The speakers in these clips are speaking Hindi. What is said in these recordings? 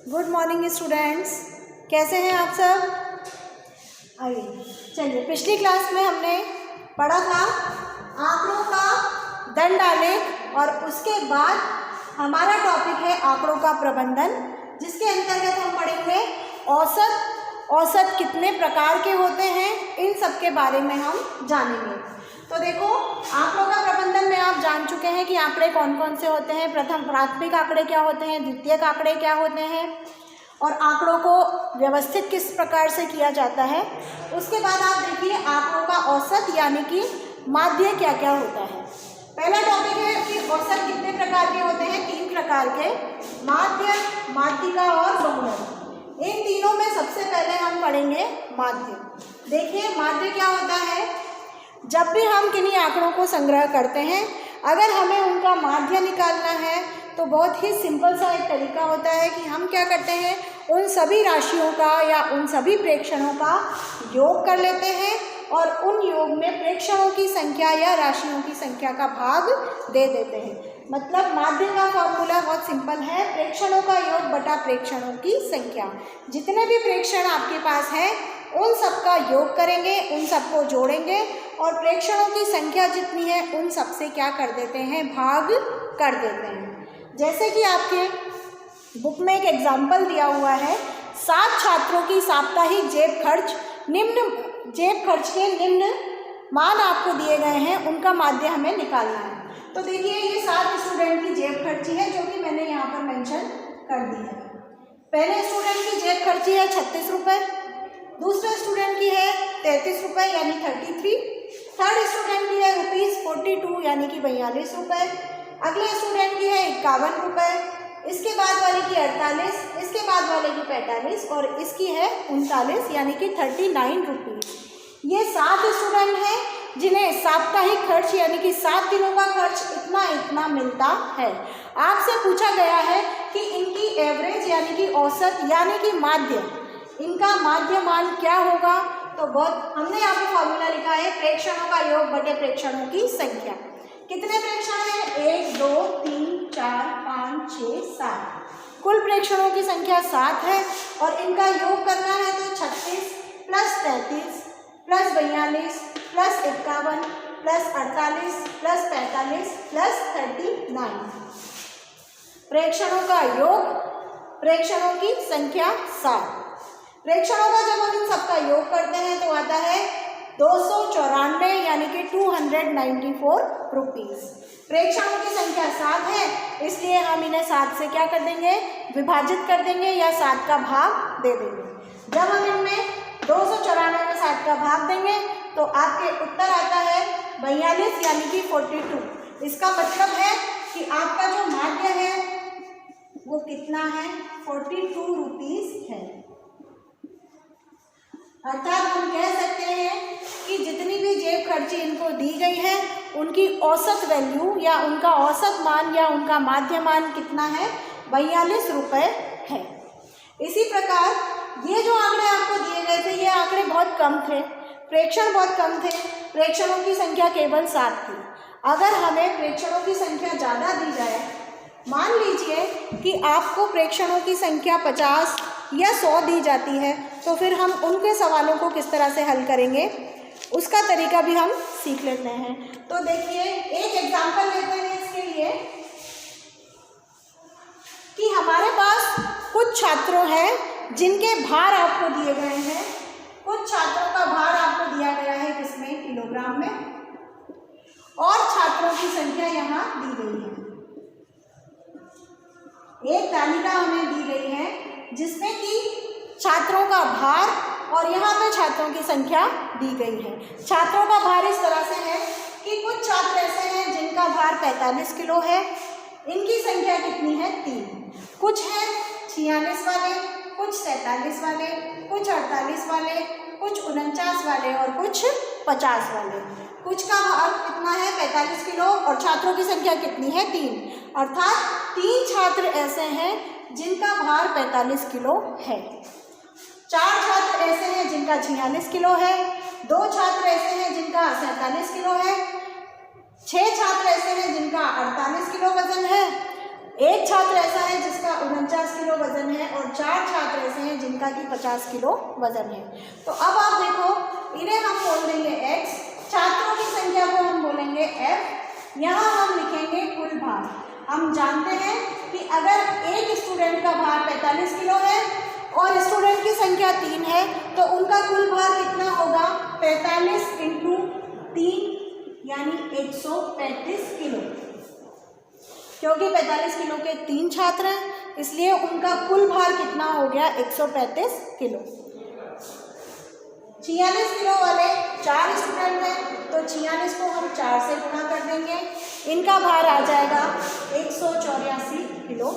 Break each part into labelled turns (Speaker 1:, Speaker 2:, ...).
Speaker 1: गुड मॉर्निंग स्टूडेंट्स, कैसे हैं आप सब। आइए चलिए, पिछली क्लास में हमने पढ़ा था आंकड़ों का दंड आलेख और उसके बाद हमारा टॉपिक है आंकड़ों का प्रबंधन, जिसके अंतर्गत हम पढ़ेंगे औसत कितने प्रकार के होते हैं, इन सब के बारे में हम जानेंगे। तो देखो, आंकड़ों का प्रबंधन में आप जान चुके हैं कि आंकड़े कौन कौन से होते हैं। प्रथम प्राथमिक आंकड़े क्या होते हैं, द्वितीयक आंकड़े क्या होते हैं और आंकड़ों को व्यवस्थित किस प्रकार से किया जाता है। उसके बाद आप देखिए आंकड़ों का औसत यानी कि माध्य क्या क्या होता है। पहला टॉपिक है कि औसत कितने प्रकार के होते हैं, 3 प्रकार के, माध्य, माध्यिका और बहुलक। इन तीनों में सबसे पहले हम पढ़ेंगे माध्य। देखिए माध्य क्या होता है। जब भी हम किन्हीं आंकड़ों को संग्रह करते हैं, अगर हमें उनका माध्य निकालना है तो बहुत ही सिंपल सा एक तरीका होता है कि हम क्या करते हैं, उन सभी राशियों का या उन सभी प्रेक्षणों का योग कर लेते हैं और उन योग में प्रेक्षणों की संख्या या राशियों की संख्या का भाग दे देते हैं। मतलब माध्य का फॉर्मूला बहुत सिंपल है, प्रेक्षणों का योग बटा प्रेक्षणों की संख्या। जितने भी प्रेक्षण आपके पास हैं उन सब का योग करेंगे, उन सबको जोड़ेंगे और प्रेक्षणों की संख्या जितनी है उन सब से क्या कर देते हैं, भाग कर देते हैं। जैसे कि आपके बुक में एक एग्जाम्पल दिया हुआ है, 7 छात्रों की साप्ताहिक जेब खर्च के निम्न मान आपको दिए गए हैं, उनका माध्य हमें निकालना है। तो देखिए ये 7 स्टूडेंट की जेब खर्ची है जो कि मैंने यहाँ पर मेंशन कर दी है। पहले स्टूडेंट की जेब खर्ची है 36 रुपये, दूसरे स्टूडेंट की है 33 रुपये यानी 33, थर्ड स्टूडेंट की है ₹42 यानी कि 42 रुपये, अगले स्टूडेंट की है 51 रुपये, इसके बाद वाले की 48, इसके बाद वाले की 45 और इसकी है 39 यानी कि 39 रुपीज़। ये 7 स्टूडेंट हैं जिन्हें साप्ताहिक खर्च यानी कि 7 दिनों का खर्च इतना मिलता है। आपसे पूछा गया है कि इनकी एवरेज यानी कि औसत यानी कि माध्य, इनका माध्य मान क्या होगा। तो बहुत हमने यहाँ पे फॉर्मूला लिखा है, प्रेक्षणों का योग बटे प्रेक्षणों की संख्या। कितने प्रेक्षण हैं, 1 2 3 4 5 6 7, कुल प्रेक्षणों की संख्या 7 है और इनका योग करना है तो 36 plus 33 plus 42 plus 51 plus 48 plus 45 plus 39। प्रेक्षणों का योग, प्रेक्षणों की संख्या 7। प्रेक्षणों का जब हम इन सबका योग करते हैं तो आता है 294 यानी कि 294 रुपीज़। प्रेक्षणों की संख्या 7 है, इसलिए हम इन्हें 7 से क्या कर देंगे, विभाजित कर देंगे या 7 का भाग दे देंगे। जब हम इनमें 294 में 7 का भाग देंगे तो आपके उत्तर आता है 42 यानी कि 42। इसका मतलब है कि आपका जो माध्य है वो कितना है, 42 रुपीज़ है। अर्थात हम कह सकते हैं कि जितनी भी जेब खर्ची इनको दी गई है उनकी औसत वैल्यू या उनका औसत मान या उनका माध्य मान कितना है, 42 रुपये है। इसी प्रकार ये जो आंकड़े आपको दिए गए थे, ये आंकड़े बहुत कम थे, प्रेक्षण बहुत कम थे, प्रेक्षणों की संख्या केवल 7 थी। अगर हमें प्रेक्षणों की संख्या ज़्यादा दी जाए, मान लीजिए कि आपको प्रेक्षणों की संख्या 50 या 100 दी जाती है, तो फिर हम उनके सवालों को किस तरह से हल करेंगे उसका तरीका भी हम सीख लेते हैं। तो देखिए एक एग्जांपल लेते हैं इसके लिए कि हमारे पास कुछ छात्रों हैं जिनके भार आपको दिए गए हैं, कुछ छात्रों का भार आपको दिया गया है किसमें, किलोग्राम में, और छात्रों की संख्या यहाँ दी गई है। एक तालिका हमें दी गई है जिसमें कि छात्रों का भार और यहाँ पे छात्रों की संख्या दी गई है। छात्रों का भार इस तरह से है कि कुछ छात्र ऐसे हैं जिनका भार 45 किलो है, इनकी संख्या कितनी है, 3। कुछ हैं 46 वाले, कुछ 47 वाले, कुछ 48 वाले, कुछ 49 वाले और कुछ 50 वाले। कुछ का भार कितना है, 45 किलो और छात्रों की संख्या कितनी है, 3। अर्थात 3 छात्र ऐसे हैं जिनका भार 45 किलो है, 4 छात्र ऐसे हैं जिनका 46 किलो है, 2 छात्र ऐसे हैं जिनका 47 किलो है, 6 छात्र ऐसे हैं जिनका 48 किलो वजन है एक छात्र ऐसा है जिसका 49 किलो वजन है और 4 छात्र ऐसे हैं जिनका कि 50 किलो वजन है। तो अब आप देखो, इन्हें हम बोल देंगे x, छात्रों की संख्या को हम बोलेंगे f, यहाँ हम लिखेंगे कुल भार। हम जानते हैं कि अगर एक स्टूडेंट का भार 45 किलो है और स्टूडेंट की संख्या 3 है तो उनका कुल भार कितना होगा, 45 × 3 यानी 135 किलो। क्योंकि 45 किलो के 3 छात्र हैं इसलिए उनका कुल भार कितना हो गया, 135 किलो। 46 किलो वाले 4 स्टूडेंट हैं तो 46 को हम 4 से गुणा कर देंगे, इनका भार आ जाएगा 184 किलो।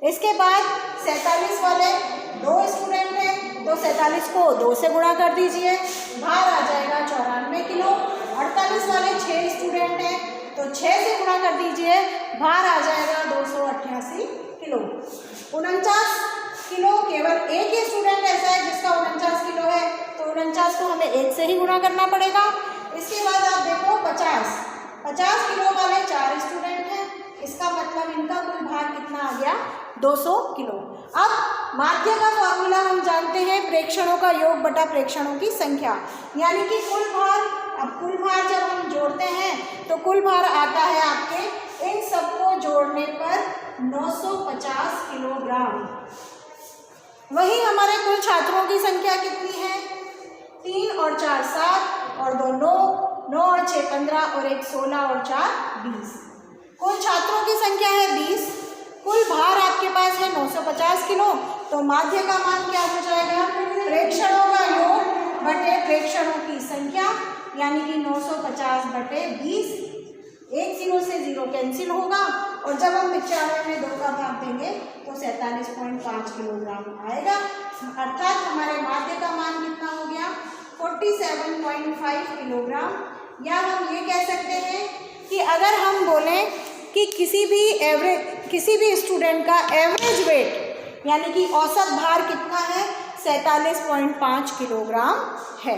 Speaker 1: इसके बाद 47 वाले 2 स्टूडेंट हैं तो 47 को 2 से गुणा कर दीजिए, भार आ जाएगा 94 किलो। 48 वाले 6 स्टूडेंट हैं तो 6 से गुणा कर दीजिए, भार आ जाएगा 288 किलो। 49 किलो केवल एक ही स्टूडेंट ऐसा है जिसका 49 किलो है तो 49 को हमें 1 से ही गुणा करना पड़ेगा। इसके बाद आप देखो 50 किलो वाले 4 स्टूडेंट हैं, इसका मतलब इनका कुल भार कितना आ गया, 200 किलो। अब माध्य का फॉर्मूला हम जानते हैं, प्रेक्षणों का योग बटा प्रेक्षणों की संख्या, यानी कि कुल भार। अब कुल भार जब हम जोड़ते हैं तो कुल भार आता है आपके इन सबको जोड़ने पर 950 किलोग्राम। वही हमारे कुल छात्रों की संख्या कितनी है, 3 और 4 7 और 2 9, 9 और 6 15 और 1 16 और 4 20। कुल छात्रों की संख्या है 20, कुल भार आपके पास है 950 किलो। तो माध्य का मान क्या हो जाएगा, प्रेक्षणों का योग बटे प्रेक्षणों की संख्या, यानी कि 950 बटे 20। 1 0 से 0 कैंसिल होगा और जब हम 95 में 2 का भाग देंगे तो 47.5 किलोग्राम आएगा। अर्थात हमारे माध्य का मान कितना हो गया, 47.5 किलोग्राम। या हम ये कह सकते हैं कि अगर हम बोलें कि किसी भी स्टूडेंट का एवरेज वेट यानी कि औसत भार कितना है, 47.5 किलोग्राम है।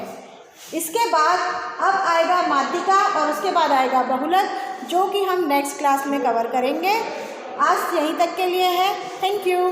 Speaker 1: इसके बाद अब आएगा माध्यिका और उसके बाद आएगा बहुलक, जो कि हम नेक्स्ट क्लास में कवर करेंगे। आज यहीं तक के लिए है। Thank you.